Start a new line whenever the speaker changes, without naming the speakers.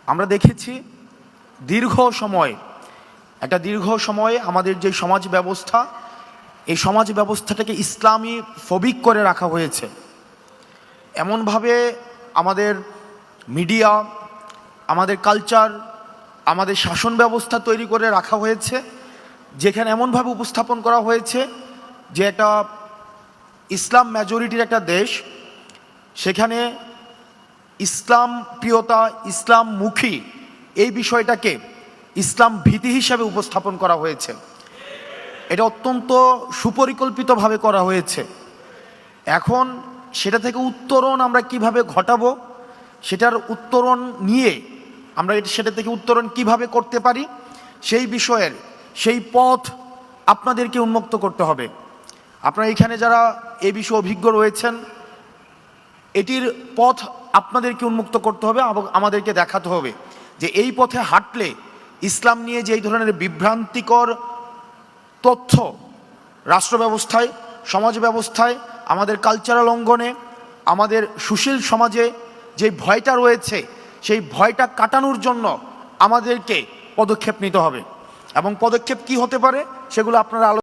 আমরা দেখেছি দীর্ঘ সময় আমাদের যে সমাজ ব্যবস্থা, এই সমাজ ব্যবস্থাটাকে ইসলামী ফবিক করে রাখা হয়েছে। এমনভাবে আমাদের মিডিয়া, আমাদের কালচার, আমাদের শাসন ব্যবস্থা তৈরি করে রাখা হয়েছে, যেখানে এমনভাবে উপস্থাপন করা হয়েছে যে একটা ইসলাম মেজরিটির একটা দেশ, সেখানে ইসলাম প্রিয়তা, ইসলামমুখী এই বিষয়টাকে ইসলাম ভীতি হিসাবে উপস্থাপন করা হয়েছে। এটা অত্যন্ত সুপরিকল্পিতভাবে করা হয়েছে। এখন সেটা থেকে উত্তরণ আমরা কিভাবে ঘটাবো, সেটার উত্তরণ নিয়ে আমরা সেটা থেকে উত্তরণ কিভাবে করতে পারি, সেই পথ আপনাদেরকে উন্মুক্ত করতে হবে। আপনারা এখানে যারা এ বিষয়ে অভিজ্ঞ রয়েছেন, এটির পথ আপনাদেরকে উন্মুক্ত করতে হবে এবং আমাদেরকে দেখাতে হবে যে এই পথে হাঁটলে ইসলাম নিয়ে যে এই ধরনের বিভ্রান্তিকর তথ্য রাষ্ট্র ব্যবস্থায়, সমাজ ব্যবস্থায়, আমাদের কালচারাল অঙ্গনে, আমাদের সুশীল সমাজে যে ভয়টা রয়েছে, সেই ভয়টা কাটানোর জন্য আমাদেরকে পদক্ষেপ নিতে হবে। এবং পদক্ষেপ কি হতে পারে সেগুলো আপনারা